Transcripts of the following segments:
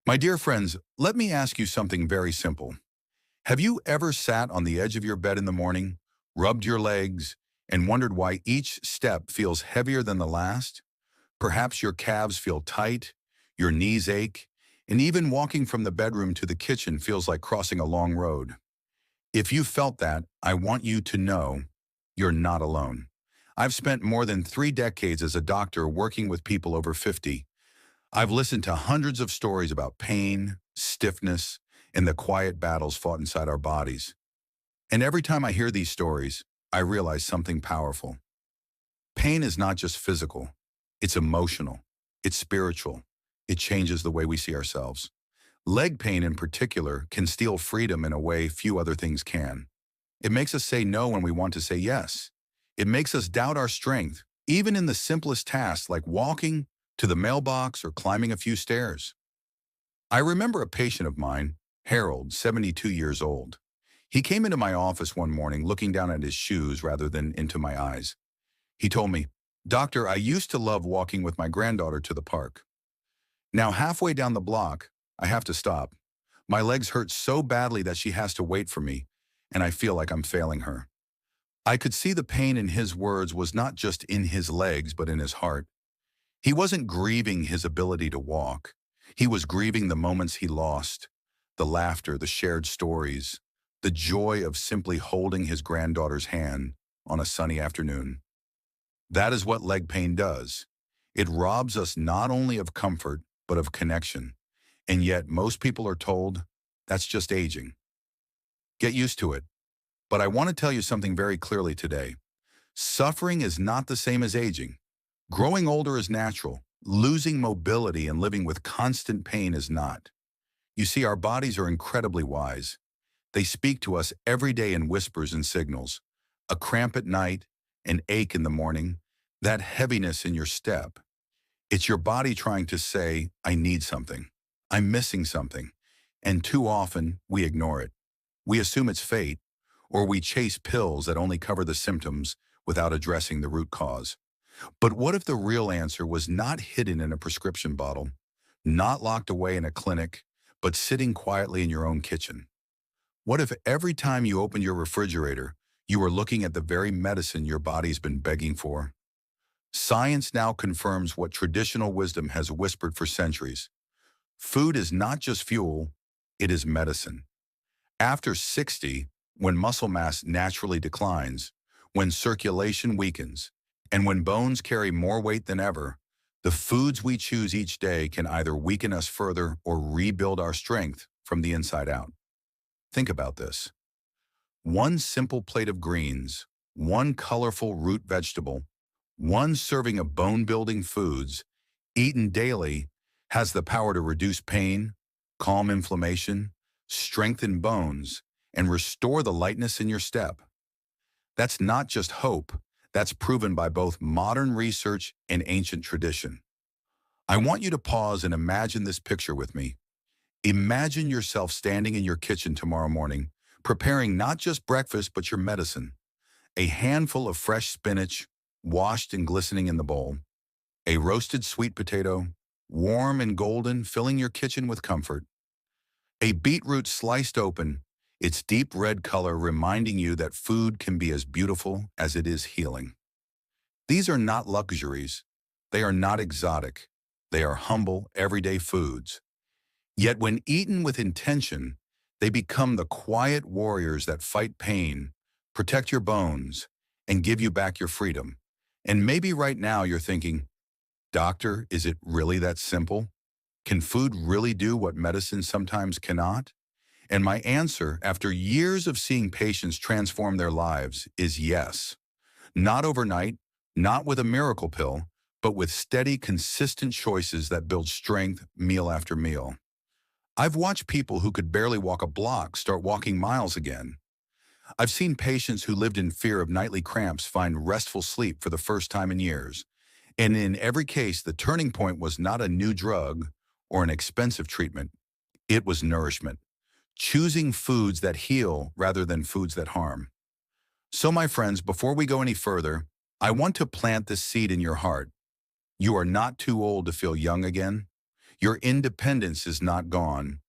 My dear friends, let me ask you something very simple. Have you ever sat on the edge of your bed in the morning, rubbed your legs, and wondered why each step feels heavier than the last? Perhaps your calves feel tight, your knees ache, and even walking from the bedroom to the kitchen feels like crossing a long road. If you felt that, I want you to know you're not alone. I've spent more than 3 decades as a doctor working with people over 50. I've listened to hundreds of stories about pain, stiffness, and the quiet battles fought inside our bodies. And every time I hear these stories, I realize something powerful. Pain is not just physical, it's emotional, it's spiritual, it changes the way we see ourselves. Leg pain in particular can steal freedom in a way few other things can. It makes us say no when we want to say yes. It makes us doubt our strength, even in the simplest tasks like walking to the mailbox or climbing a few stairs. I remember a patient of mine, Harold, 72 years old. He came into my office one morning looking down at his shoes rather than into my eyes. He told me, "Doctor, I used to love walking with my granddaughter to the park. Now halfway down the block, I have to stop. My legs hurt so badly that she has to wait for me, and I feel like I'm failing her." I could see the pain in his words was not just in his legs, but in his heart. He wasn't grieving his ability to walk. He was grieving the moments he lost, the laughter, the shared stories, the joy of simply holding his granddaughter's hand on a sunny afternoon. That is what leg pain does. It robs us not only of comfort, but of connection. And yet most people are told that's just aging. Get used to it. But I want to tell you something very clearly today. Suffering is not the same as aging. Growing older is natural. Losing mobility and living with constant pain is not. You see, our bodies are incredibly wise. They speak to us every day in whispers and signals. A cramp at night, an ache in the morning, that heaviness in your step. It's your body trying to say, I need something. I'm missing something. And too often, we ignore it. We assume it's fate, or we chase pills that only cover the symptoms without addressing the root cause. But what if the real answer was not hidden in a prescription bottle, not locked away in a clinic, but sitting quietly in your own kitchen? What if every time you opened your refrigerator, you were looking at the very medicine your body's been begging for? Science now confirms what traditional wisdom has whispered for centuries. Food is not just fuel, it is medicine. After 60, when muscle mass naturally declines, when circulation weakens, and when bones carry more weight than ever, the foods we choose each day can either weaken us further or rebuild our strength from the inside out. Think about this. One simple plate of greens, one colorful root vegetable, one serving of bone-building foods, eaten daily, has the power to reduce pain, calm inflammation, strengthen bones, and restore the lightness in your step. That's not just hope, that's proven by both modern research and ancient tradition. I want you to pause and imagine this picture with me. Imagine yourself standing in your kitchen tomorrow morning, preparing not just breakfast but your medicine. A handful of fresh spinach, washed and glistening in the bowl. A roasted sweet potato, warm and golden, filling your kitchen with comfort. A beetroot sliced open, its deep red color reminding you that food can be as beautiful as it is healing. These are not luxuries. They are not exotic. They are humble, everyday foods. Yet when eaten with intention, they become the quiet warriors that fight pain, protect your bones, and give you back your freedom. And maybe right now you're thinking, Doctor, is it really that simple? Can food really do what medicine sometimes cannot? And my answer, after years of seeing patients transform their lives, is yes. Not overnight, not with a miracle pill, but with steady, consistent choices that build strength meal after meal. I've watched people who could barely walk a block start walking miles again. I've seen patients who lived in fear of nightly cramps find restful sleep for the first time in years. And in every case, the turning point was not a new drug or an expensive treatment. It was nourishment. Choosing foods that heal rather than foods that harm. So my friends, before we go any further, I want to plant this seed in your heart. You are not too old to feel young again. Your independence is not gone.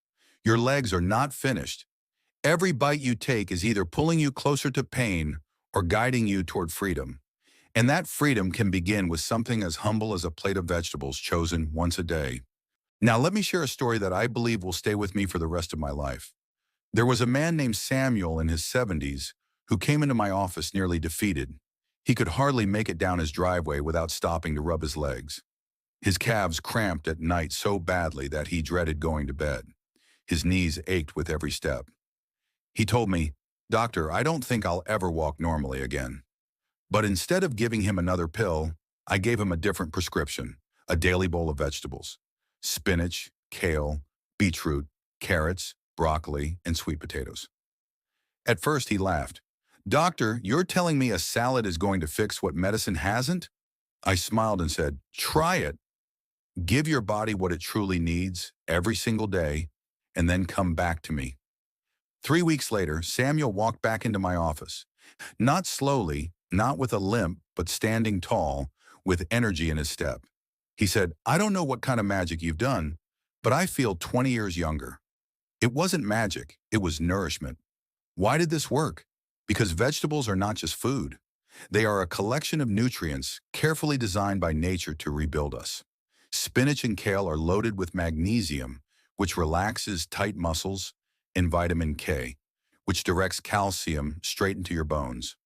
Your legs are not finished. Every bite you take is either pulling you closer to pain or guiding you toward freedom. And that freedom can begin with something as humble as a plate of vegetables chosen once a day. Now, let me share a story that I believe will stay with me for the rest of my life. There was a man named Samuel in his 70s who came into my office nearly defeated. He could hardly make it down his driveway without stopping to rub his legs. His calves cramped at night so badly that he dreaded going to bed. His knees ached with every step. He told me, "Doctor, I don't think I'll ever walk normally again." But instead of giving him another pill, I gave him a different prescription, a daily bowl of vegetables: spinach, kale, beetroot, carrots, broccoli, and sweet potatoes. At first, he laughed. "Doctor, you're telling me a salad is going to fix what medicine hasn't?" I smiled and said, "Try it. Give your body what it truly needs every single day, and then come back to me." 3 weeks later, Samuel walked back into my office. Not slowly, not with a limp, but standing tall, with energy in his step. He said, "I don't know what kind of magic you've done, but I feel 20 years younger." It wasn't magic, it was nourishment. Why did this work? Because vegetables are not just food. They are a collection of nutrients carefully designed by nature to rebuild us. Spinach and kale are loaded with magnesium, which relaxes tight muscles, and vitamin K, which directs calcium straight into your bones.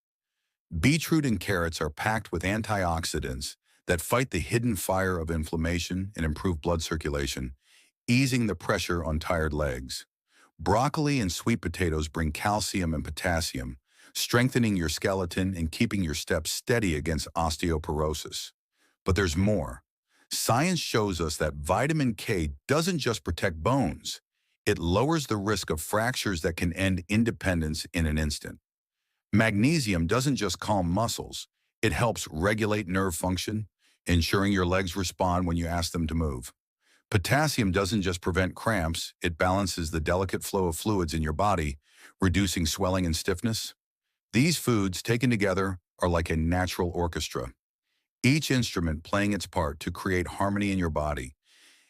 Beetroot and carrots are packed with antioxidants that fight the hidden fire of inflammation and improve blood circulation, easing the pressure on tired legs. Broccoli and sweet potatoes bring calcium and potassium, strengthening your skeleton and keeping your steps steady against osteoporosis. But there's more. Science shows us that vitamin K doesn't just protect bones. It lowers the risk of fractures that can end independence in an instant. Magnesium doesn't just calm muscles. It helps regulate nerve function, ensuring your legs respond when you ask them to move. Potassium doesn't just prevent cramps, it balances the delicate flow of fluids in your body, reducing swelling and stiffness. These foods, taken together, are like a natural orchestra, each instrument playing its part to create harmony in your body.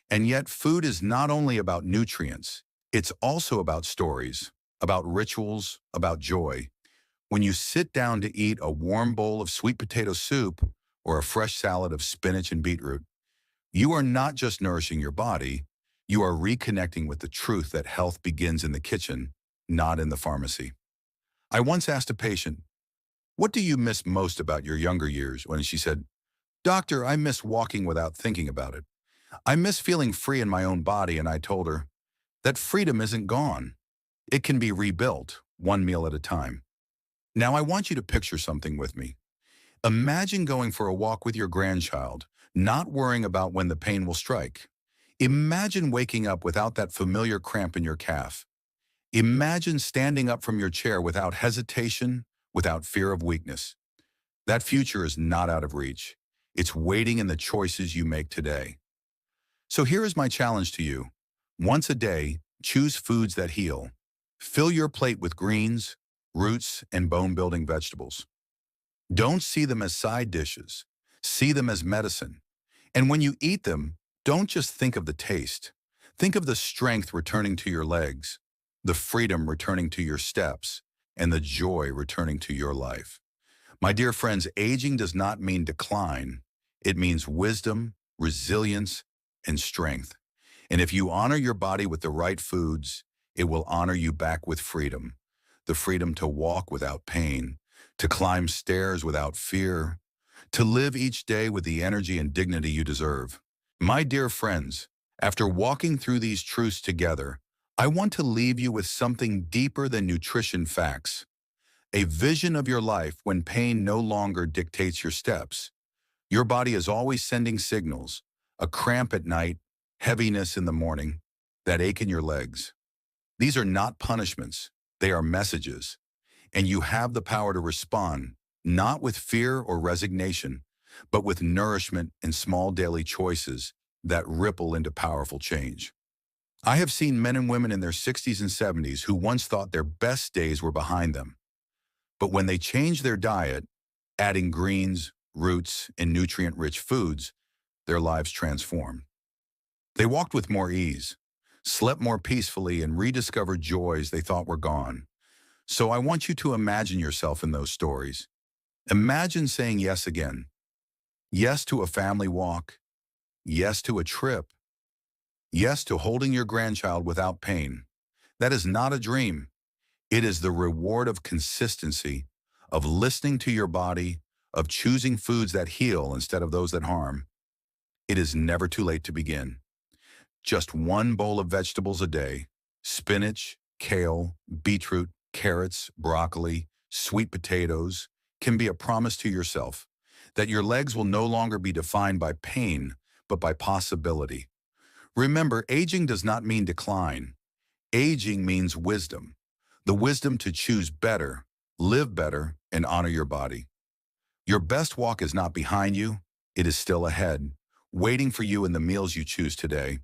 And yet, food is not only about nutrients, it's also about stories, about rituals, about joy. When you sit down to eat a warm bowl of sweet potato soup or a fresh salad of spinach and beetroot, you are not just nourishing your body, you are reconnecting with the truth that health begins in the kitchen, not in the pharmacy. I once asked a patient, "What do you miss most about your younger years?" When she said, "Doctor, I miss walking without thinking about it. I miss feeling free in my own body." And I told her, that freedom isn't gone. It can be rebuilt, one meal at a time. Now I want you to picture something with me. Imagine going for a walk with your grandchild, not worrying about when the pain will strike. Imagine waking up without that familiar cramp in your calf. Imagine standing up from your chair without hesitation, without fear of weakness. That future is not out of reach. It's waiting in the choices you make today. So here is my challenge to you. Once a day, choose foods that heal. Fill your plate with greens, roots, and bone-building vegetables. Don't see them as side dishes. See them as medicine. And when you eat them, don't just think of the taste. Think of the strength returning to your legs, the freedom returning to your steps, and the joy returning to your life. My dear friends, aging does not mean decline. It means wisdom, resilience, and strength. And if you honor your body with the right foods, it will honor you back with freedom. The freedom to walk without pain, to climb stairs without fear, to live each day with the energy and dignity you deserve. My dear friends, after walking through these truths together, I want to leave you with something deeper than nutrition facts. A vision of your life when pain no longer dictates your steps. Your body is always sending signals: a cramp at night, heaviness in the morning, that ache in your legs. These are not punishments, they are messages. And you have the power to respond, not with fear or resignation, but with nourishment and small daily choices that ripple into powerful change. I have seen men and women in their 60s and 70s who once thought their best days were behind them. But when they changed their diet, adding greens, roots, and nutrient-rich foods, their lives transformed. They walked with more ease, slept more peacefully, and rediscovered joys they thought were gone. So I want you to imagine yourself in those stories. Imagine saying yes again. Yes to a family walk. Yes to a trip. Yes to holding your grandchild without pain. That is not a dream. It is the reward of consistency, of listening to your body, of choosing foods that heal instead of those that harm. It is never too late to begin. Just one bowl of vegetables a day, spinach, kale, beetroot, carrots, broccoli, sweet potatoes, can be a promise to yourself that your legs will no longer be defined by pain, but by possibility. Remember, aging does not mean decline. Aging means wisdom. The wisdom to choose better, live better, and honor your body. Your best walk is not behind you, it is still ahead, waiting for you in the meals you choose today.